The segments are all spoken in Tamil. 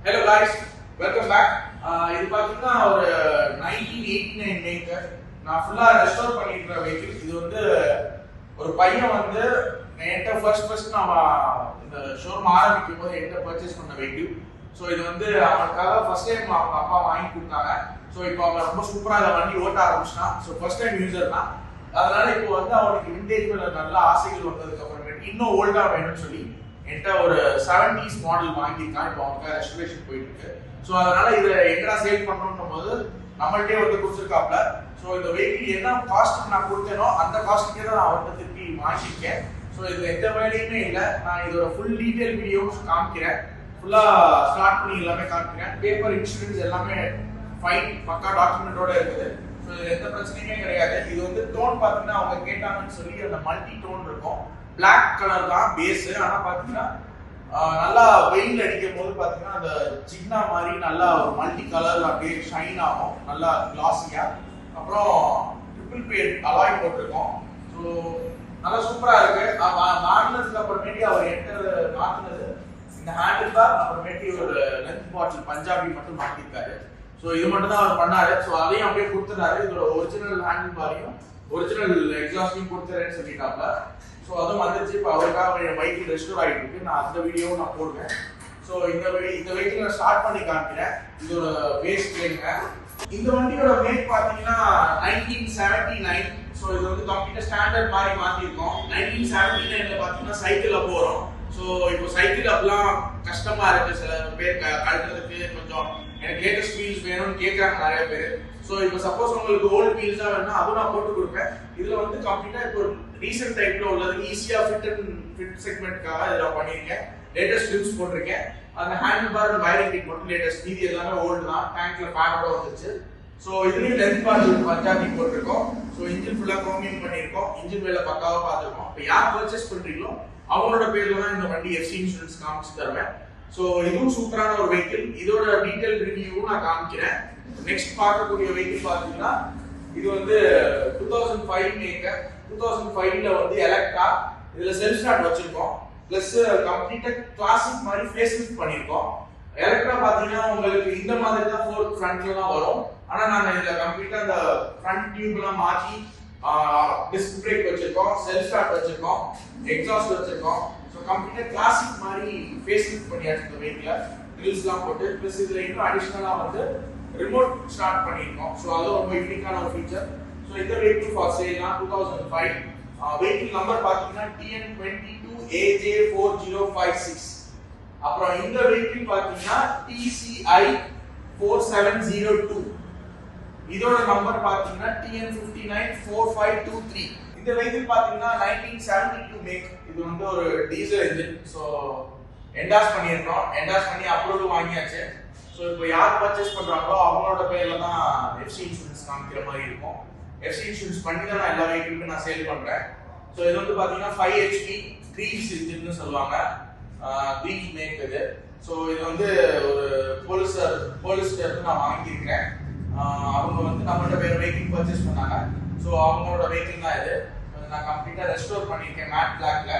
Hello guys, welcome back. இது பாத்தீங்கன்னா ஒரு 1989 மேக்கர். நான் ஃபுல்லா ரெஸ்டோர் பண்ணிருக்கிற வெஹிக்கிள். இது வந்து ஒரு பையன் வந்து என்கிட்ட ஃபர்ஸ்ட் நான் இந்த ஷோரூம் ஆரம்பிக்கும் போது என்கிட்ட பர்ச்சேஸ் பண்ண வெஹிக்கிள். ஸோ இது வந்து அவனுக்காக ஃபர்ஸ்ட் டைம் அவங்க அப்பா வாங்கி கொடுத்தாங்க. ஸோ இப்போ அவன் ரொம்ப சூப்பராக அதை வண்டி ஓட்ட ஆரம்பிச்சிட்டான். ஸோ ஃபர்ஸ்ட் டைம் யூசர் தான். அதனால இப்போ வந்து அவனுக்கு விண்டேஜ் மேல நல்ல ஆசைகள் வந்ததுக்கு அப்புறமேட்டு இன்னும் ஓல்டா வேணும்னு சொல்லி என்கிட்ட ஒரு 70s மாடல் வாங்கியிருக்கான். இப்போ அவனுக்கு ரெஸ்டரேஷன் போயிட்டு இருக்கு. ஸோ அதனால இதை எங்கடா சேல் பண்ணணும் போது நம்மள்டே வந்து கொடுத்துருக்காப்ல. ஸோ இந்த வெஹிக்கிள் என்ன காஸ்ட்டுக்கு நான் கொடுத்தேனோ அந்த காஸ்ட்டுக்கே தான் நான் அவர்கிட்ட திருப்பி வாங்கியிருக்கேன். ஸோ இதுல எந்த வேலையுமே இல்லை. நான் இதோட ஃபுல் டீடைல் வீடியோஸ் காமிக்கிறேன். ஃபுல்லா ஸ்டார்ட் பண்ணி எல்லாமே காமிக்கிறேன். பேப்பர் இன்சூரன்ஸ் எல்லாமே ஃபைன் பக்கா டாக்குமெண்டோட இருக்குது. ஸோ இதுல எந்த பிரச்சனையுமே கிடையாது. இது வந்து டோன் பார்த்தீங்கன்னா அவங்க கேட்டாங்கன்னு சொல்லி அந்த மல்டி டோன் இருக்கும். பிளாக் கலர் தான் பேஸ். ஆனா பாத்தீங்கன்னா நல்லா வெயில் அடிக்கும் போது பாத்தீங்கன்னா அந்த சின்ன மாதிரி நல்லா ஒரு மல்டி கலர்ல அப்படியே ஷைன் ஆகும், நல்லா கிளாஸியா. அப்புறம் ட்ரிபிள் பேட் அலாய் போட்டிருக்கோம். ஸோ நல்லா சூப்பரா இருக்கு. மாட்டினதுக்கு அப்புறமேட்டி அவர் என்கிட்ட மாத்தினது இந்த ஹேண்டில் பார், அப்புறமேட்டி ஒரு லென்த் பாட்டில் பஞ்சாபி மட்டும் மாட்டிருக்காரு. ஸோ இது மட்டும் தான் அவர் பண்ணாரு. ஸோ அதையும் அப்படியே கொடுத்துட்டாரு. இதோட ஒரிஜினல் ஹேண்டில் பாரையும் ஒரிஜினல் எக்ஸாஸ்டையும் கொடுத்துறேன்னு சொல்லிட்டாப்ல. ஸோ அதுவும் வந்துச்சு. இப்போ அவருக்காக வெஹிக்கிள் ரெஸ்டோர் ஆகிட்டு இருக்கு. நான் அந்த வீடியோவும் நான் போடுவேன். ஸோ இந்த வெஹிக்கிள் நான் ஸ்டார்ட் பண்ணி காமிக்கிறேன். இதோட பேஸ் பிளேங்க. இந்த வண்டியோட மேக் பார்த்தீங்கன்னா 1979. ஸோ இது வந்து கம்ப்ளீட்டாக ஸ்டாண்டர்ட் மாதிரி மாற்றிருக்கோம். 1979ல பார்த்தீங்கன்னா சைக்கிளில் போகிறோம். ஸோ இப்போ சைக்கிள் அப்பெல்லாம் கஷ்டமா இருக்கு. சில பேர் கழட்டுறதுக்கு கொஞ்சம் எனக்கு லேட்டஸ்ட் வீல்ஸ் வேணும்னு கேட்குறாங்க நிறைய பேர். ஸோ இப்போ சப்போஸ் உங்களுக்கு ஓல்டு வீல்ஸா வேணும்னா அதுவும் நான் போட்டு கொடுப்பேன். இதுல வந்து கம்ப்ளீட்டா இப்போ ரீசெண்ட் டைப்ல உள்ளது ஈஸியா ஃபிட் செக்மெண்ட்காக இதில் பண்ணியிருக்கேன். லேட்டஸ்ட் ரிம்ஸ் போட்டிருக்கேன். அந்த ஹேண்டில் பார் வயரிங் கிட் மட்டும் லேட்டஸ்ட், மீதி எல்லாமே ஓல்டு தான். டேங்க்ல பேடோட வந்துச்சு. ஸோ இதுலயும் லென்த் பார் பஞ்சாபி போட்டிருக்கோம். ஸோ இன்ஜின் ஃபுல்லா குரோமியம் பண்ணியிருக்கோம். இன்ஜின் வேலை பக்காவா பார்த்துருக்கோம். இப்போ யார் பர்ச்சேஸ் பண்றீங்களோ அவங்களோட பேர்ல தான் இந்த வண்டி எஃப்சி இன்சூரன்ஸ் காமிச்சு தருவேன். ஸோ இதுவும் சூப்பரான ஒரு வெஹிக்கிள். இதோட டீடைல் ரிவ்யூவும் நான் காமிக்கிறேன். நெக்ஸ்ட் பார்க்கக்கூடிய வெஹிக்கிள் பார்த்தீங்கன்னா இது வந்து 2005 மேக்கர். 2005ல வந்து எலக்ட்ரா. இதுல செல்ஃப் ஸ்டார்ட் வச்சிருக்கோம். பிளஸ் கம்ப்ளீட்டா கிளாசிக் மாதிரி ஃபேஸ் லிஃப்ட் பண்ணிருக்கோம். எலக்ட்ரா பாத்தீங்கன்னா உங்களுக்கு இந்த மாதிரி தான் ஃபோர்த் ஃப்ரண்ட்ல தான் வரும். ஆனா நாங்க இதுல கம்ப்ளீட்டா அந்த ஃப்ரண்ட் டியூப் எல்லாம் மாத்தி டிஸ்க் பிரேக் வச்சிருக்கோம், செல்ஃப் ஸ்டார்ட் வச்சிருக்கோம், எக்ஸாஸ்ட் வச்சிருக்கோம். ஸோ கம்ப்ளீட்டா கிளாசிக் மாதிரி ஃபேஸ் லிஃப்ட் பண்ணியாச்சு இந்த வெஹிக்கிள. கிரில்ஸ் எல்லாம் போட்டு பிளஸ் இதுல இன்னும் அடிஷனலா வந்து ரிமோட் ஸ்டார்ட் பண்ணிருக்கோம். ஸோ அது ரொம்ப யூனிக்கான ஒரு ஃபீச்சர். ஸோ இந்த வெஹிக்கிள் ஃபார் சேல் தான் 2005. வெஹிக்கிள் நம்பர் பார்த்தீங்கன்னா TN22AJ4056. அப்புறம் இந்த வெஹிக்கிள் பார்த்தீங்கன்னா TCI 4702. இதோட நம்பர் பார்த்தீங்கன்னா TN594523. இந்த வெஹிக்கிள் பார்த்தீங்கன்னா 1972 மேக். இது வந்து ஒரு டீசல் என்ஜின். ஸோ என்டாஸ் பண்ணியிருக்கோம். என்டாஸ் பண்ணி அப்ரூவல் வாங்கியாச்சு. ஸோ இப்போ யார் பர்ச்சேஸ் பண்றாங்களோ அவங்களோட பேர்ல தான் எஃப்சி இன்சூரன்ஸ் காமிக்கிற மாதிரி இருக்கும். எஃப்சி இன்சூரன்ஸ் பண்ணி தான் நான் எல்லா வெஹிக்கிளுமே நான் சேல் பண்றேன். ஸோ இது வந்து பாத்தீங்கன்னா 5 HP 3 இன்ஜின்னு சொல்லுவாங்க. 3 மேக் இது. ஸோ இது வந்து ஒரு போலிஸ்டர் நான் வாங்கியிருக்கேன். அவங்க வந்து நம்மள்ட்ட வேற வெஹிக்கிள் பர்ச்சேஸ் பண்ணாங்க. ஸோ அவங்களோட வெஹிக்கிள் தான் இது. நான் கம்ப்ளீட்டா ரெஸ்டோர் பண்ணியிருக்கேன் மேட் பிளாக்ல.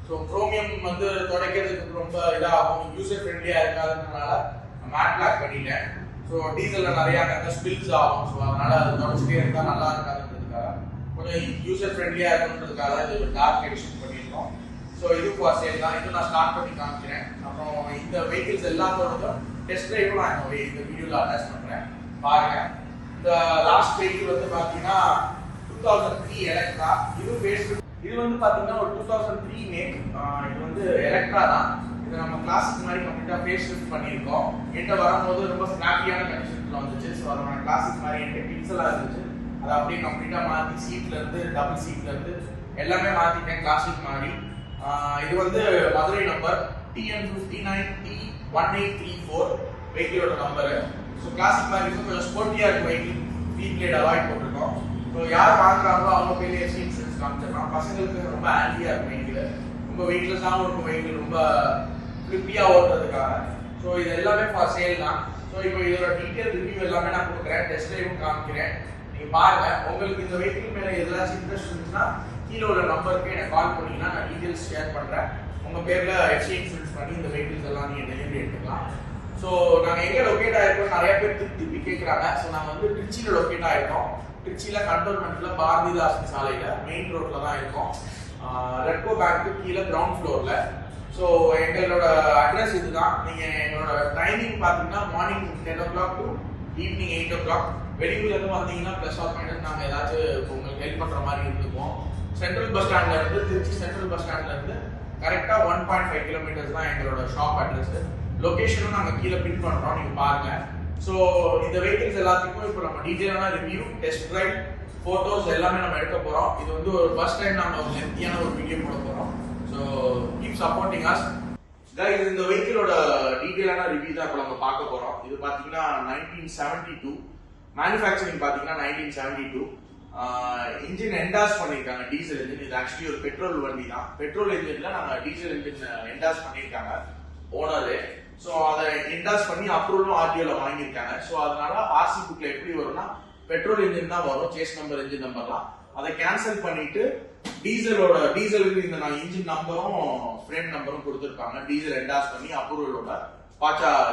ஸோ குரோமியம் வந்து துடைக்கிறதுக்கு ரொம்ப இதாகும், யூசர் ஃப்ரெண்ட்லியா இருக்காதுன்றதுனால மேட் பிளாக் பண்ணிட்டேன். ஸோ டீசல்ல நிறைய ஸ்பில்ஸ் ஆகும். ஸோ அதனால அது தொடச்சிட்டே இருந்தா நல்லா இருக்காதுன்றதுக்காக கொஞ்சம் யூசர் ஃப்ரெண்ட்லியா இருக்கணுன்றதுக்காக இது டார்க் எடிஷன் பண்ணியிருக்கோம். ஸோ இது ஃபார் சேல் தான். இது நான் ஸ்டார்ட் பண்ணி காமிக்கிறேன். அப்புறம் இந்த வெஹிக்கிள்ஸ் எல்லாத்தோட டெஸ்ட் ட்ரைவும் நான் இந்த வீடியோல அட்டாச் பண்றேன், பாருங்க. இந்த லாஸ்ட் வெஹிக்கிள் வந்து பாத்தீங்கன்னா 2003 எலக்ட்ரா. இது வந்து பாத்தீங்கன்னா ஒரு 2003 மேக். இது வந்து எலக்ட்ரா தான். இது நம்ம கிளாசிக் மாதிரி கம்ப்ளீட்டா ஃபேஸ் லிஃப்ட் பண்ணியிருக்கோம். என்கிட்ட வரும்போது ரொம்ப ஸ்னாப்பியான கண்டிஷன்ல வந்துச்சு. ஸோ அதோட கிளாசிக் மாதிரி என்கிட்ட பிக்சலா இருந்துச்சு. அதை அப்படியே கம்ப்ளீட்டா மாற்றி சீட்ல இருந்து டபுள் சீட்ல இருந்து எல்லாமே மாத்திட்டேன் கிளாசிக் மாதிரி. இது வந்து மதுரை நம்பர் TN59T1834 வெஹிக்கிளோட நம்பரு. ஸோ கிளாசிக் மாதிரி இருக்கும், கொஞ்சம் ஸ்போர்ட்டியா இருக்கும் வெஹிக்கிள். வீட் பிளேட் அவாய்ட் போட்டிருக்கோம். ஸோ யார் வாங்குறாங்களோ அவங்க பேர்ல எஃப்சி இன்சூரன்ஸ் காமிச்சிடலாம். பசங்களுக்கு ரொம்ப ஆன்டியா இருக்கும் வெஹிக்கிள். ரொம்ப வெயிட்லெஸ்ஸாகவும் இருக்கும் வெஹிக்கிள், ரொம்ப ஃபிளிப்பியா ஓட்டுறதுக்காக. ஸோ இது எல்லாமே ஃபார் சேல் தான். ஸோ இப்போ இதோட டீட்டெயில் ரிவ்யூ எல்லாமே நான் கொடுக்குறேன், டெஸ்ட் ட்ரைவும் காமிக்கிறேன். நீங்க பாருங்க. உங்களுக்கு இந்த வெஹிக்கிள் மேல எதாச்சும் இன்ட்ரெஸ்ட் இருந்துச்சுன்னா கீழே உள்ள நம்பருக்கு எனக்கு கால் பண்ணீங்கன்னா நான் டீட்டெயில்ஸ் ஷேர் பண்றேன். உங்க பேர்ல எஃப்சி இன்சூரன்ஸ் பண்ணி இந்த வெஹிக்கிள்ஸ் எல்லாம் நீங்க டெலிவரி எடுத்துக்கலாம். ஸோ நாங்கள் எங்கே லொக்கேட் ஆயிருக்கோம் நிறைய பேர் திருப்பி கேட்குறாங்க. ஸோ நாங்கள் வந்து ட்ரிச்சியில் லொக்கேட் ஆயிருக்கோம். ட்ரிச்சியில் கண்டோன்மெண்ட்ல பாரதிதாசன் சாலையில் மெயின் ரோட்ல தான் இருக்கோம். ரெட்கோ பேங்க்கு கீழே கிரவுண்ட் ஃப்ளோரில். ஸோ எங்களோட அட்ரஸ் இதுதான். நீங்கள் எங்களோட டைமிங் பார்த்தீங்கன்னா morning 10 o'clock to evening 8 o'clock. வெளியூர்லேருந்து வந்தீங்கன்னா ப்ளஸ் ஆர் மைனஸ் நாங்கள் ஏதாச்சும் உங்களுக்கு ஹெல்ப் பண்ணுற மாதிரி இருந்துக்குவோம். சென்ட்ரல் பஸ் ஸ்டாண்ட்ல இருந்து திருச்சி சென்ட்ரல் பஸ் ஸ்டாண்ட்ல இருந்து கரெக்டா 1.5 கிலோமீட்டர்ஸ் தான் எங்களோட ஷாப் அட்ரஸ். லொகேஷனும் நாங்கள் கீழே பின் பண்றோம், நீங்க பாருங்க. ஸோ இந்த வெஹிக்கிள்ஸ் எல்லாத்துக்கும் இப்போ நம்ம டீட்டெயிலான ரிவ்யூ, டெஸ்ட் ட்ரைவ், போட்டோஸ் எல்லாமே நம்ம எடுக்க போறோம். இது வந்து ஒரு ஃபர்ஸ்ட் டைம் நம்ம ஒரு லென்த்தியான ஒரு வீடியோ போட போறோம். So keep supporting us guys. இந்த வெஹிக்கிளோட டீட்டெயிலான ரிவ்யூ தான் இப்போ நம்ம பார்க்க போறோம். இது பாத்தீங்கன்னா 1972 மேனுஃபேக்சரிங் பாத்தீங்கன்னா 1972. இன்ஜின் என்டாஸ் பண்ணிருக்காங்க, டீசல் இன்ஜின். இது ஆக்சுவலி ஒரு பெட்ரோல் வண்டி தான். பெட்ரோல் இன்ஜின்ல நாங்க டீசல் இன்ஜின் என்டாஸ் பண்ணிருக்காங்க ஓனரு. ஸோ அதை என்டாஸ் பண்ணி அப்ரூவலும் ஆர்டிஓல வாங்கியிருக்காங்க. ஸோ அதனால ஆர்சி புக்ல எப்படி வரும்னா பெட்ரோல் இன்ஜின் தான் வரும், சேஸ் நம்பர், இன்ஜின் நம்பர்லாம். அதை கேன்சல் பண்ணிட்டு டீசலுக்கு இந்த நான் இன்ஜின் நம்பரும் ஃப்ரேம் நம்பரும் கொடுத்துருப்பாங்க. டீசல் என்டாஸ் பண்ணி அப்ரூவலோட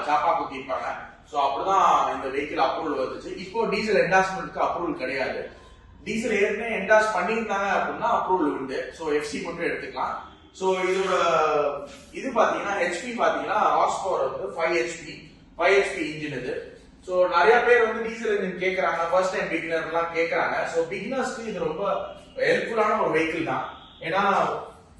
சாப்பா குத்திருப்பாங்க. ஸோ அப்படிதான் இந்த வெஹிக்கிள் அப்ரூவல் வந்துச்சு. இப்போ டீசல் என்டாஸ்மெண்ட்க்கு அப்ரூவல் கிடையாது. டீசல் ஏற்கனவே என்டாஸ் பண்ணியிருந்தாங்க அப்படின்னா அப்ரூவல் உண்டு. ஸோ எஃப்சி மட்டும் எடுத்துக்கலாம். ஸோ இதோட இது பாத்தீங்கன்னா ஹெச்பி பாத்தீங்கன்னா ஹார்ஸ் பவர் வந்து 5 ஹெச்பி இன்ஜின் இது. ஸோ நிறைய பேர் வந்து டீசல் இன்ஜின் கேட்கறாங்க, ஃபர்ஸ்ட் டைம் பிகினர்லாம் கேட்கறாங்க. ஸோ பிகினர்ஸ்க்கு இது ரொம்ப ஹெல்ப்ஃபுல்லான ஒரு வெஹிக்கிள் தான். ஏன்னா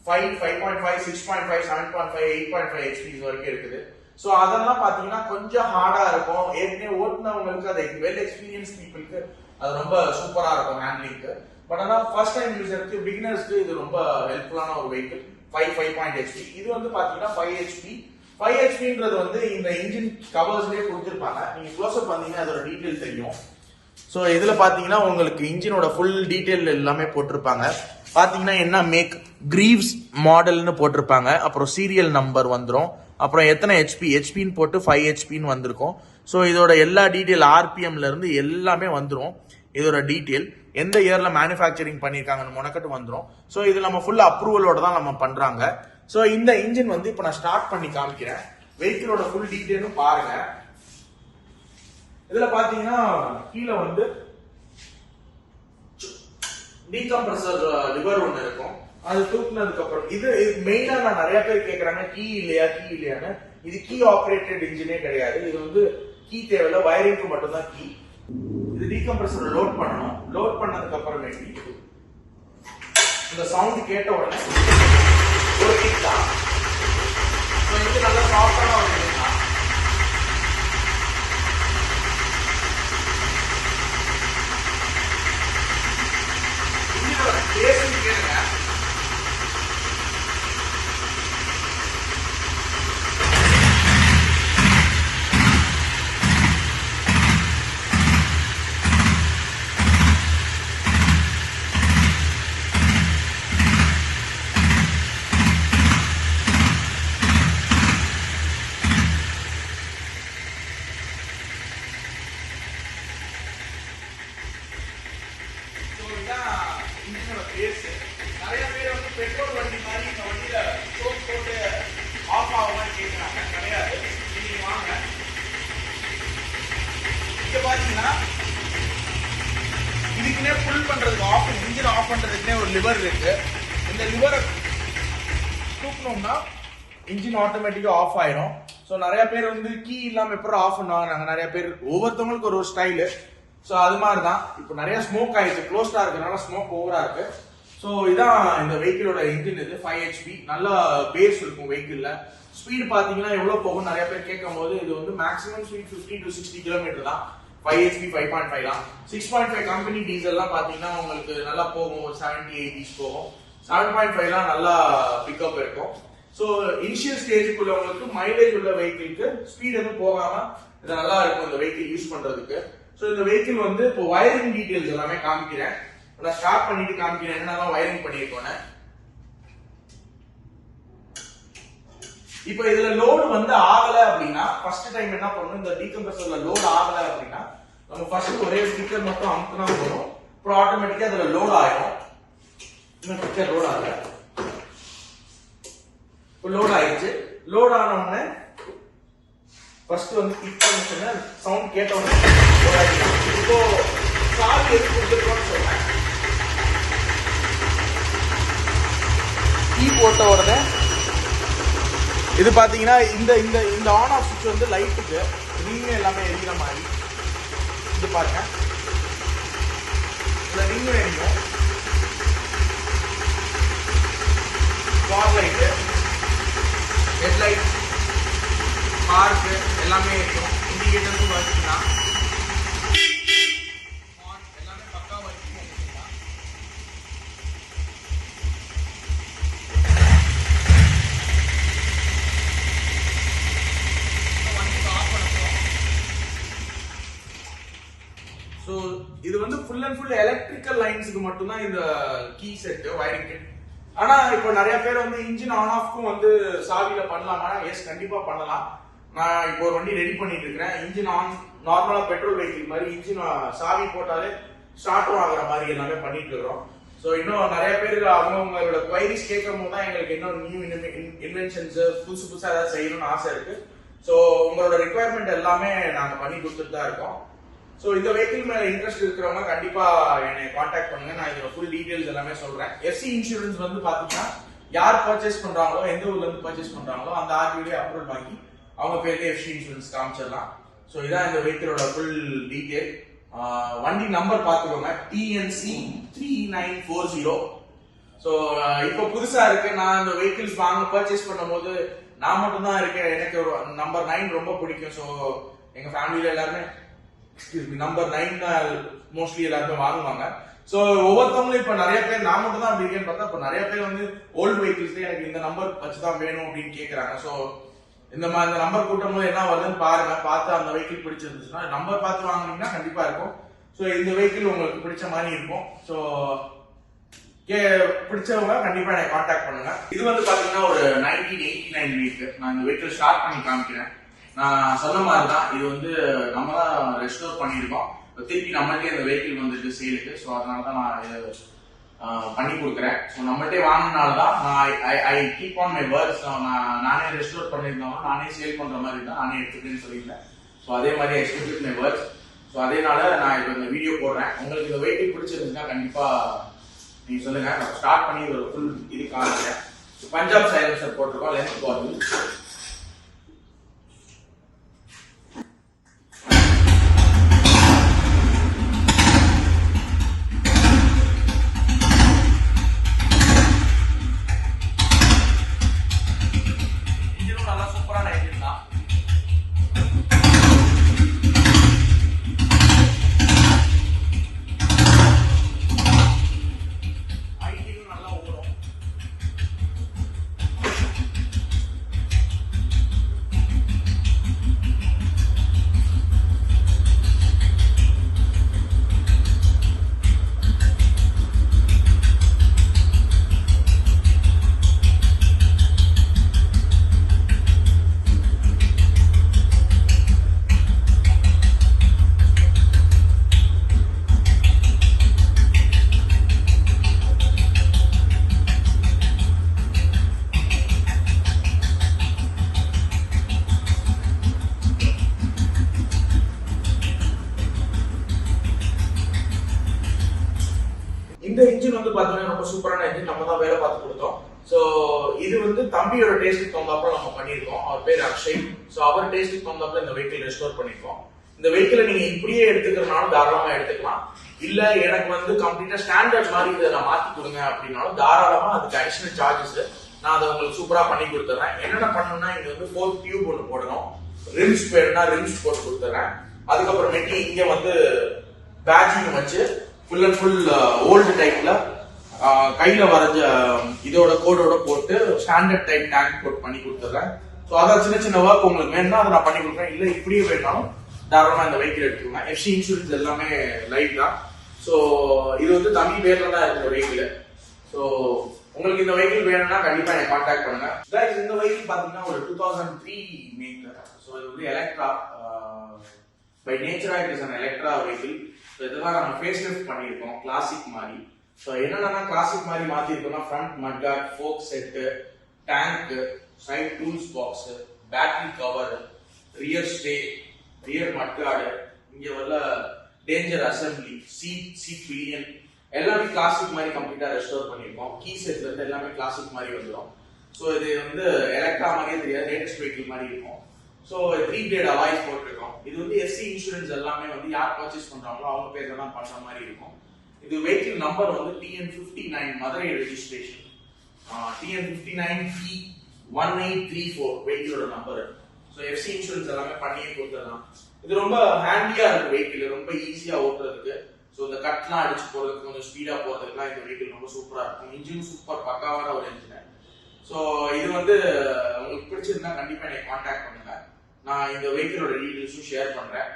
5, 5.5, 6.5, 7.5, 8.5 ஹெச்பி வரைக்கும் இருக்குது. ஸோ அதெல்லாம் பாத்தீங்கன்னா கொஞ்சம் ஹார்டா இருக்கும். ஏற்கனவே ஓட்டுனவங்களுக்கு அது வெல் எக்ஸ்பீரியன்ஸ் பீப்புளுக்கு அது ரொம்ப சூப்பரா இருக்கும் ஹேண்ட்லிங்க்கு. பட் ஆனா ஃபர்ஸ்ட் டைம் யூசருக்கு, பிகினர்ஸ்க்கு இது ரொம்ப ஹெல்ப்ஃபுல்லான ஒரு வெஹிக்கிள். 5 ஹெச்பி. இது வந்து பாத்தீங்கன்னா 5 ஹெச்பி. 5 ஹெச்பின்றது வந்து இந்த இன்ஜின் கவர்ஸ்லயே கொடுத்துருப்பாங்க. நீங்க க்ளோஸ் அப் பண்ணீங்கன்னா அதோட டீடைல் தெரியும். ஸோ இதுல பாத்தீங்கன்னா உங்களுக்கு இன்ஜினோட ஃபுல் டீடைல் எல்லாமே போட்டிருப்பாங்க. பாத்தீங்கன்னா என்ன மேக், கிரீவ்ஸ் மாடல்னு போட்டிருப்பாங்க. அப்புறம் சீரியல் நம்பர் வந்துடும். அப்புறம் எத்தனை ஹெச்பின்னு போட்டு 5 ஹெச்பின்னு வந்திருக்கும். ஸோ இதோட எல்லா டீடைல் ஆர்பிஎம்ல இருந்து எல்லாமே வந்துடும். இதோட டீடைல் எந்த இயர்ல மேனுஃபேக்சரிங் பண்ணிருக்காங்கன்னு முனக்கட்டு வந்துடும். ஸோ இது நம்ம ஃபுல் அப்ரூவலோட தான் நம்ம பண்றாங்க. ஸோ இந்த இன்ஜின் வந்து இப்போ நான் ஸ்டார்ட் பண்ணி காமிக்கிறேன். வெஹிக்கிளோட ஃபுல் டீடைலும் பாருங்க. இதுல பாத்தீங்கன்னா கீழே வந்து டீகம்ப்ரஸர் லிவர் ஒன்று இருக்கும். அது தூக்குனதுக்கு அப்புறம் இது மெயினா நான் நிறைய பேர் கேட்கறாங்க கீ இல்லையான்னு. இது கீ ஆபரேட்டட் இன்ஜினே கிடையாது. இது வந்து கீ தேவையில்ல, வயரிங்க்கு மட்டும் தான் கீ. இது டீகம்ப்ரஸர் லோட் பண்ணணும். லோட் பண்ணதுக்கு அப்புறமேட்டு இந்த சவுண்ட் கேட்ட உடனே ஒரு கிக் தான். இது நல்லா சாஃப்டான ஒரு கிக் தான். பேசுன்னு கேளுங்க. நிறைய பேர் வந்து பெட்ரோல் வண்டி மாதிரி இந்த வண்டியில சோப் போட்டு ஆஃப் ஆகுமான்னு கேட்கிறாங்க. கிடையாது. நீங்க வாங்க, இங்க பாத்தீங்கன்னா இதுக்குன்னே புல் பண்றதுக்கு, இன்ஜின் ஆஃப் பண்றதுக்குன்னே ஒரு லிவர் இருக்கு. இந்த லிவரை தூக்கணும்னா இன்ஜின் ஆட்டோமேட்டிக்கா ஆஃப் ஆயிடும். ஸோ நிறைய பேர் வந்து கீ இல்லாம எப்படி ஆஃப் பண்ணுவாங்க. நாங்க நிறைய பேர் ஒவ்வொருத்தவங்களுக்கு ஒரு ஸ்டைலு. ஸோ அது மாதிரி தான். இப்போ நிறைய ஸ்மோக் ஆயிடுச்சு, க்ளோஸ்டா இருக்கிறனால ஸ்மோக் ஓவரா இருக்கு. ஸோ இதான் இந்த வெஹிக்கிளோட இன்ஜின். இது 5 ஹெச்பி. நல்ல பேஸ் இருக்கும் வெஹிக்கிள்ல. ஸ்பீடு பாத்தீங்கன்னா எவ்வளவு போகும் நிறைய பேர் கேட்கும் போது, இது வந்து மேக்ஸிமம் ஸ்பீட் 50 to 60 கிலோமீட்டர் தான். 5 ஹெச்பி 5.5 தான். 6.5 கம்பெனி டீசல்லாம் பாத்தீங்கன்னா உங்களுக்கு நல்லா போகும், 70-80s போகும். 7.5 நல்லா பிக்கப் இருக்கும். ஸோ இனிஷியல் ஸ்டேஜுக்குள்ள உங்களுக்கு மைலேஜ் உள்ள வெஹிக்கிளுக்கு ஸ்பீட் எதுவும் போகாம இது நல்லா இருக்கும் இந்த வெஹிக்கிள் யூஸ் பண்றதுக்கு. ஸோ இந்த வெஹிக்கிள் வந்து இப்போ வயரிங் டீடைல்ஸ் எல்லாமே காமிக்கிறேன். நான் ஸ்டார்ட் பண்ணிட்டு காமிக்கிறேன் என்னென்னலாம் வயரிங் பண்ணிருக்கோன்னு. இப்போ இதுல லோடு வந்து ஆகல அப்படின்னா ஃபர்ஸ்ட் டைம் என்ன பண்ணணும், இந்த டீகம்ப்ரஸர்ல லோடு ஆகல அப்படின்னா நம்ம ஃபர்ஸ்ட் ஒரே ஸ்டிக்கர் மட்டும் அமுக்குனா போதும். அப்புறம் ஆட்டோமேட்டிக்கா அதுல லோட் ஆயிடும். இந்த ஸ்டிக்கர் லோட் ஆகல, இப்போ லோட் ஆயிடுச்சு. லோட் ஆன உடனே ஃபர்ஸ்ட் வந்து கிக் பண்ணி சவுண்ட் கேட்டோன்னு இப்போ சாவி எது கொடுத்துருக்கோம்னு சொல்றேன். கீ போட்ட உடனே இது பாத்தீங்கன்னா இந்த இந்த இந்த ஆன் ஆஃப் சுவிட்ச் வந்து லைட்டுக்கு ரிங் எல்லாமே எரிகிற மாதிரி இது பாருங்க. இந்த ரிங் எரியும், ஃபார் லைட்டு, ஹெட்லைட், பார்க்கு எல்லாமே எரியும். இண்டிகேட்டர்ஸும் வச்சுன்னா எல்லாமே பக்கா வச்சு ஸோ இது வந்து ஃபுல் அண்ட் ஃபுல் எலக்ட்ரிக்கல் லைன்ஸுக்கு மட்டும்தான் இந்த கீ செட் வயரிங் கிட். ஆனா இப்போ நிறைய பேர் வந்து இன்ஜின் ஆன் ஆஃப்க்கும் வந்து சாவியில பண்ணலாமா? எஸ், கண்டிப்பா பண்ணலாம். நான் இப்போ ஒரு வண்டி ரெடி பண்ணிட்டு இருக்கிறேன். இன்ஜின் ஆன் நார்மலா பெட்ரோல் வெஹிக்கிள் மாதிரி இன்ஜின் சாவி போட்டாலே ஸ்டார்ட்டும் ஆகுற மாதிரி எல்லாமே பண்ணிட்டு இருக்கிறோம். ஸோ இன்னும் நிறைய பேர் அவங்களோட குவைரிஸ் கேட்கும் போது தான் எங்களுக்கு இன்னும் நியூ இன்வென்ஷன்ஸ் புதுசு புதுசாக ஏதாவது செய்யணும்னு ஆசை இருக்கு. ஸோ உங்களோட ரெக்குவயர்மெண்ட் எல்லாமே நாங்கள் பண்ணி கொடுத்துட்டு தான் இருக்கோம். ஸோ இந்த வெஹிக்கிள் மேல இன்ட்ரெஸ்ட் இருக்கிறவங்க கண்டிப்பா என்னை கான்டாக்ட் பண்ணுங்க. நான் இதோட ஃபுல் டீடைல்ஸ் எல்லாமே சொல்றேன். எஃப்சி இன்சூரன்ஸ் வந்து பாத்தீங்கன்னா யார் பர்ச்சேஸ் பண்றாங்களோ, எந்த ஊர்ல இருந்து பர்ச்சேஸ் பண்றாங்களோ அந்த ஆர்டிஓ அப்ரூவல் வாங்கி அவங்க பேர்ல எஃப்சி இன்சூரன்ஸ் காமிச்சிடலாம். ஸோ இதான் இந்த வெஹிக்கிளோட ஃபுல் டீடைல். வண்டி நம்பர் பாத்துக்கோங்க, TNC 3940. ஸோ இப்போ புதுசா இருக்கு. நான் இந்த வெஹிக்கிள்ஸ் பர்ச்சேஸ் பண்ணும் போது நான் மட்டும் தான் இருக்கேன். எனக்கு ஒரு நம்பர் 9 ரொம்ப பிடிக்கும். ஸோ எங்க ஃபேமிலியில எல்லாருமே நம்பர் 9 மோஸ்ட்லி எல்லாருமே வாங்குவாங்க. சோ ஒவ்வொருத்தவங்களும் இப்ப நிறைய பேர் நான் மட்டும் தான் அப்படி இருக்கேன்னு பார்த்தா இப்ப நிறைய பேர் வந்து ஓல்டு வெஹிக்கிள்ஸ்ல எனக்கு இந்த நம்பர் வச்சுதான் வேணும் அப்படின்னு கேக்குறாங்க. சோ இந்த நம்பர் கூட்டும் போது என்ன வருதுன்னு பாருங்க. பார்த்து அந்த வெஹிக்கிள் பிடிச்சிருந்துச்சுன்னா நம்பர் பார்த்து வாங்குனீங்கன்னா கண்டிப்பா இருக்கும். சோ இந்த வெஹிக்கிள் உங்களுக்கு பிடிச்ச மாதிரி இருக்கும். சோ பிடிச்சவங்க கண்டிப்பா எனக்கு கான்டாக்ட் பண்ணுங்க. இது வந்து பாத்தீங்கன்னா ஒரு 1989 வெஹிக்கிள். நான் இந்த வெஹிக்கிள் ஸ்டார்ட் பண்ணி காமிக்கிறேன். நான் சொன்ன மாதிரி தான் இது வந்து நம்ம தான் ரெஸ்டோர் பண்ணியிருக்கோம். திருப்பி நம்மள்டே இந்த வெஹிக்கிள் வந்துட்டு சேலுக்கு. ஸோ அதனால தான் நான் இதை பண்ணி கொடுக்குறேன். ஸோ நம்மள்டே வாங்கினால தான் நான் I keep on my words. நானே ரெஸ்டோர் பண்ணியிருந்தோம், நானே சேல் பண்ற மாதிரி தான் நானே எடுத்துக்கிறேன்னு சொல்லியிருந்தேன். ஸோ அதே மாதிரி I stick with my words. So அதேனால நான் இப்போ இந்த வீடியோ போடுறேன். உங்களுக்கு இந்த வெஹிக்கிள் பிடிச்சிருந்துச்சுன்னா கண்டிப்பா நீங்க சொல்லுங்க. நான் ஸ்டார்ட் பண்ணி ஒரு ஃபுல் இது காமிக்கிறேன். பஞ்சாப் சைலன்சர் போட்டிருக்கோம், லென்த் பாட்டில். இந்த இன்ஜின் வந்து பாத்தீங்கன்னா ரொம்ப சூப்பரான இன்ஜின். நம்ம தான் வேலை பார்த்து கொடுத்தோம். சோ இது வந்து தம்பியோட டேஸ்ட்டுக்கு தகுந்தாப்புல நம்ம பண்ணிருக்கோம். அவர் பேர் அக்ஷய். சோ அவர் டேஸ்ட்டுக்கு தகுந்தாப்புல இந்த வெஹிக்கிள் ரெஸ்டோர் பண்ணிருக்கோம். இந்த வெஹிக்கிளை நீங்க இப்படியே எடுத்துக்கிறனாலும் தாராளமா எடுத்துக்கலாம். இல்ல எனக்கு வந்து கம்ப்ளீட்டா ஸ்டாண்டர்ட் மாதிரி இதை நான் மாத்தி கொடுங்க அப்படின்னாலும் தாராளமா அதுக்கு அடிஷனல் சார்ஜஸ் நான் அதை உங்களுக்கு சூப்பரா பண்ணி கொடுத்துறேன். என்னென்ன பண்ணணும்னா இங்க வந்து 4 டியூப் ஒன்று போடணும். ரிம்ஸ் வேணும்னா ரிம்ஸ் போட்டு கொடுத்துறேன். அதுக்கப்புறமேட்டு இங்க வந்து பேட்சிங் வச்சு ஃபுல் அண்ட் ஃபுல் ஓல்டு டைப்ல கையில வரைஞ்ச இதோட கோடோட போட்டு ஸ்டாண்டர்ட் டைப் டேங்க் போட்டு பண்ணி கொடுத்துறேன். ஸோ அதான் சின்ன சின்ன ஒர்க் உங்களுக்கு வேணும்னா அதை நான் பண்ணி கொடுக்குறேன். இல்ல இப்படியே வேணாலும் தாராளமா இந்த வெஹிக்கிள் எடுத்துக்கோங்க. எஃப்சி இன்சூரன்ஸ் எல்லாமே லைட் தான். ஸோ இது வந்து தம்பி பேர்ல தான் இருக்கிற வெஹிக்கிள். ஸோ உங்களுக்கு இந்த வெஹிக்கிள் வேணும்னா கண்டிப்பா எனக்கு கான்டாக்ட் பண்ணுங்க. இந்த வெஹிக்கிள் பாத்தீங்கன்னா ஒரு 2003 மேக்கர். ஸோ இது வந்து Electra by nature it is an Electra vehicle. இதெல்லாம் நம்ம ஃபேஸ் லிஃப்ட் பண்ணியிருக்கோம் கிளாசிக் மாதிரி. ஸோ என்னென்ன கிளாசிக் மாதிரி மாத்திருக்கோம்னா front mudguard, fork set, tank, side tools box, battery cover, rear stay, rear mudguard, இங்க உள்ள டேஞ்சர் அசம்பிளி, சீட் பில்லியன் எல்லாமே கிளாசிக் மாதிரி கம்ப்ளீட்டா ரெஸ்டோர் பண்ணிருக்கோம். கீ செட்ல இருந்து எல்லாமே கிளாசிக் மாதிரி வந்துடும். ஸோ இது வந்து எலக்ட்ரா மாதிரியே தெரியாது, லேட்டஸ்ட் வெஹிக்கிள் மாதிரி இருக்கும். ஸோ 3 கிரேட் அலாய்ஸ் போட்டிருக்கோம். இது வந்து எஸ்சி இன்சூரன்ஸ் எல்லாமே வந்து யார் பர்ச்சேஸ் பண்றாங்களோ அவங்க பேர்ல தான் பண்ற மாதிரி இருக்கும். இது வெஹிக்கிள் நம்பர் வந்து TN59 மதுரை ரெஜிஸ்ட்ரேஷன், TN59P1834 வெஹிக்கிளோட நம்பர். ஸோ எஃப்சி இன்சூரன்ஸ் எல்லாமே பண்ணியே கொடுத்துடலாம். இது ரொம்ப ஹேண்டியா இருக்கு வெஹிக்கிள், ரொம்ப ஈஸியா ஓட்டுறதுக்கு. ஸோ இந்த கட்லாம் அடிச்சு போறதுக்கு, கொஞ்சம் ஸ்பீடா போறதுக்குலாம் இந்த வெஹிக்கிள் ரொம்ப சூப்பரா இருக்கும். இன்ஜின் சூப்பர் பக்காவான ஒரு இன்ஜின். ஸோ இது வந்து உங்களுக்கு பிடிச்சிருந்தா கண்டிப்பா என்னை கான்டாக்ட் பண்ணுங்க. நான் இந்த வெஹிக்கிளோட டீடைல்ஸும் ஷேர் பண்றேன்.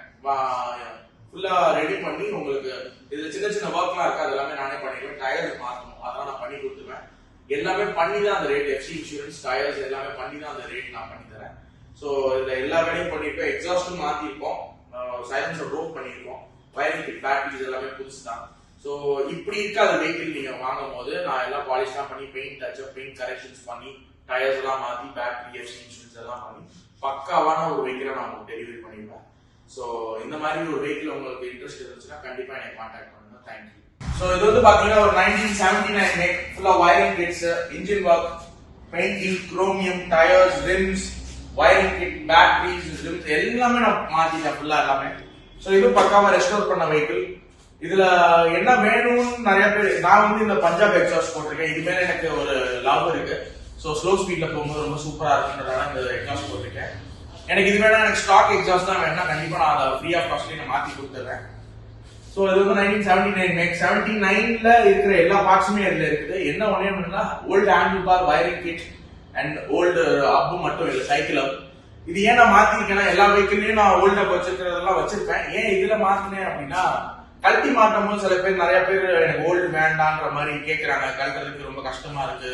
ஃபுல்லா ரெடி பண்ணி உங்களுக்கு இதுல சின்ன சின்ன ஒர்க்லாம் இருக்கு, அது எல்லாமே நானே பண்ணிடுவேன். டயர்ஸ் மாற்றணும், அதெல்லாம் நான் பண்ணி கொடுத்துருவேன். எல்லாமே பண்ணி தான் அந்த ரேட், எஃப்சி இன்சூரன்ஸ், டயர்ஸ் எல்லாமே பண்ணி தான் அந்த ரேட் நான் பண்ணி தரேன். ஸோ இதுல எல்லா வேலையும் பண்ணிருப்போம். எக்ஸாஸ்டும் மாத்திருப்போம், சைலன்சர் ப்ரோக் பண்ணிருக்கோம், வயரிங் கிட், பேட்டரிஸ் எல்லாமே புதுசு தான். ஸோ இப்படி இருக்காத வெஹிக்கிள் நீங்க வாங்கும் போது நான் எல்லாம் பாலிஷ்லாம் பண்ணி, பெயிண்ட் டச்சப், பெயிண்ட் கரெக்ஷன்ஸ் பண்ணி, டயர்ஸ் எல்லாம் மாத்தி, பேட்டரி, எஃப்சி இன்சூரன்ஸ் எல்லாம் பண்ணி பக்காவான ஒரு வெஹிக்கிளை நான் உங்களுக்கு டெலிவரி பண்ணிடுவேன். ஸோ இந்த மாதிரி ஒரு வெஹிக்கிள் உங்களுக்கு இன்ட்ரெஸ்ட் இருந்துச்சுன்னா கண்டிப்பா என்னை கான்டாக்ட் பண்ணுங்க. தேங்க்யூ. ஸோ இது வந்து பாத்தீங்கன்னா ஒரு 1979 மேக், ஃபுல்லா wiring kits, engine work, painting, chromium, tyres, rims, wiring kit, batteries, rims எல்லாமே நான் மாத்திட்டேன் ஃபுல்லா எல்லாமே. ஸோ இது பக்காவா ரெஸ்டோர் பண்ண வெஹிக்கிள். இதுல என்ன வேணும்னு நிறைய பேர், நான் வந்து இந்த பஞ்சாப் எக்ஸாஸ்ட் போட்டிருக்கேன். இது மேல எனக்கு ஒரு லாபம் இருக்கு. ஸோ ஸ்லோ ஸ்பீட்ல போகும்போது ரொம்ப சூப்பரா இருக்குன்றதால இந்த எக்ஸாஸ்ட் போட்டிருக்கேன். எனக்கு இது வேணா, எனக்கு ஸ்டாக் எக்ஸாஸ்ட் தான் வேணா, கண்டிப்பா நான் அதை ஃப்ரீ ஆஃப் காஸ்ட்லயே நான் மாத்தி கொடுத்துறேன். ஸோ இது வந்து 1979 மேக். 79ல இருக்கிற எல்லா பார்ட்ஸுமே இதுல இருக்குது. என்ன ஒண்ணேன்னா old handle bar, wiring kit and old அப்பு மட்டும் இல்லை, சைக்கிள் அப். இது ஏன் நான் மாத்திருக்கேன்னா, எல்லா வெஹிக்கிள்லயும் நான் ஓல்டு அப் வச்சிருக்கிறதெல்லாம் வச்சிருப்பேன். ஏன் இதுல மாத்தினேன் அப்படின்னா, கழட்டி மாட்டும் போது சில பேர், நிறைய பேர் எனக்கு ஓல்டு வேண்டான்ற மாதிரி கேட்கறாங்க. கழட்டுறதுக்கு ரொம்ப கஷ்டமா இருக்கு,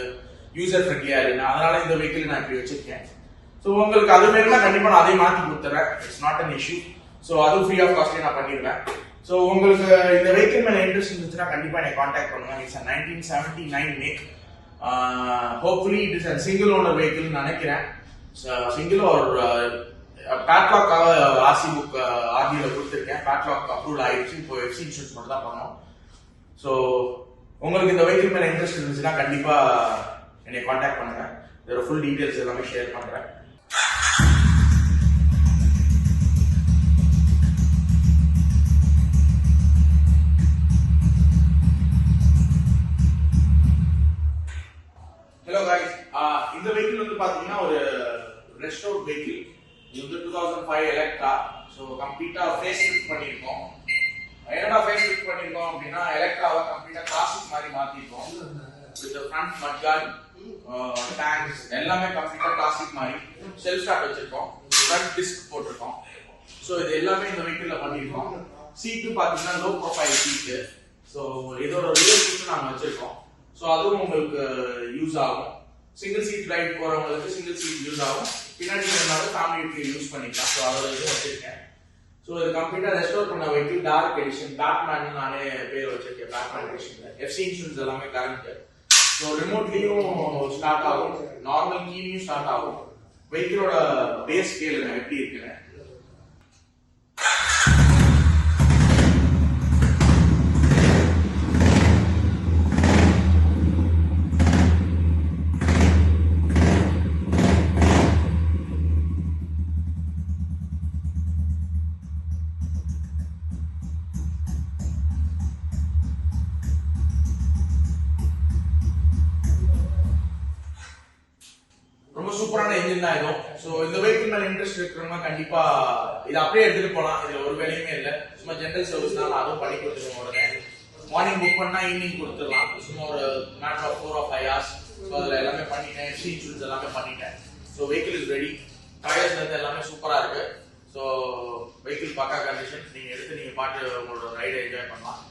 யூசர் ஃப்ரெண்ட்லியா இல்லைன்னா, அதனால இந்த வெஹிக்கிள் நான் இப்படி வச்சிருக்கேன். ஸோ உங்களுக்கு அது வேணும்னா கண்டிப்பா நான் அதையும் மாத்தி கொடுத்துறேன். It's not an issue. So அதுவும் ஃப்ரீ ஆஃப் காஸ்ட்லயே நான் பண்ணிடுவேன். ஸோ உங்களுக்கு இந்த வெஹிக்கிள் மேல இன்ட்ரெஸ்ட் இருந்துச்சுன்னா கண்டிப்பா என்னை கான்டாக்ட் பண்ணுங்க. It's 1979 make. Hopefully it is a single owner vehicle நினைக்கிறேன். சிங்கிள் ஒரு பேட்லாக்காக ஆர்சி புக் ஆர்டியில கொடுத்துருக்கேன். பேட்லாக் அப்ரூவல் ஆயிடுச்சு. இப்போ எஃப்சி இன்சூரன்ஸ் மட்டும் தான் பண்ணோம். ஸோ உங்களுக்கு இந்த வெஹிக்கிள் மேல இன்ட்ரெஸ்ட் இருந்துச்சுன்னா கண்டிப்பா என்னை கான்டாக்ட் பண்ணுங்க. இதோட ஃபுல் டீடைல்ஸ் எல்லாமே ஷேர் பண்றேன். ஹலோ கைஸ், இந்த வெஹிக்கிள் வந்து பாத்தீங்கன்னா ஒரு ரெஸ்டோர்ட் வெஹிக்கிள். இது வந்து 2005 எலக்ட்ரா. ஸோ கம்ப்ளீட்டா ஃபேஸ் லிஃப்ட் பண்ணிருக்கோம். என்னடா ஃபேஸ் லிஃப்ட் பண்ணிருக்கோம் அப்படின்னா, எலக்ட்ராவை கம்ப்ளீட்டா கிளாசிக் மாதிரி மாத்திருக்கோம். வித் ஃப்ரண்ட் மட்கார்ட், டேங்க்ஸ் எல்லாமே கம்ப்ளீட்டா கிளாசிக் மாதிரி. செல்ஃப் ஸ்டார்ட் வச்சிருக்கோம், ஃப்ரண்ட் டிஸ்க் போட்டிருக்கோம். ஸோ இது எல்லாமே இந்த வெஹிக்கிள்ல பண்ணிருக்கோம். சீட்டு பாத்தீங்கன்னா லோ ப்ரொஃபைல் சீட்டு. ஸோ இதோட ரியர் சீட்டு நாங்க வச்சிருக்கோம். ஸோ அதுவும் உங்களுக்கு யூஸ் ஆகும். சிங்கிள் சீட் ரைட் போறவங்களுக்கு சிங்கிள் சீட் யூஸ் ஆகும். பின்னாடி இருந்தாலும் ஃபேமிலிக்கு யூஸ் பண்ணிக்கலாம். ஸோ அதோட இது வச்சிருக்கேன். ஸோ இது கம்ப்ளீட்டா ரெஸ்டோர் பண்ண வெஹிக்கிள், டார்க் எடிஷன், பேட்மேன் நானே பேர் வச்சிருக்கேன். பேட்மேன் எடிஷன்ல எஃப்சி இன்சூரன்ஸ் எல்லாமே கரண்ட். ஸோ ரிமோட்லயும் ஸ்டார்ட் ஆகும், நார்மல் கீலையும் ஸ்டார்ட் ஆகும். வெஹிக்கிளோட பேஸ் கேளுங்க எப்படி இருக்குன்னு. ரொம்ப சூப்பரான இன்ஜின் தான் இதுவும். ஸோ இந்த வெஹிக்கிள் மேல இன்ட்ரெஸ்ட் இருக்கிறவங்க கண்டிப்பா இதை அப்படியே எடுத்துட்டு போகலாம். இதுல ஒரு வேலையுமே இல்லை, சும்மா ஜென்ரல் சர்வீஸ் தான். அதுவும் பண்ணி கொடுத்துருவோம். உடனே மார்னிங் புக் பண்ணா ஈவினிங் கொடுத்துடலாம். சும்மா ஒரு matter of 4 or 5 hours. So அதில் எல்லாமே பண்ணிட்டேன், எஃப்சி இன்சூரன்ஸ் எல்லாமே பண்ணிட்டேன். So vehicle is ready. Tyres வந்து எல்லாமே சூப்பரா இருக்கு. ஸோ வெஹிக்கிள் பக்கா கண்டிஷன். நீங்க எடுத்து நீங்க பாட்டு உங்களோட ரைடை என்ஜாய் பண்ணலாம்.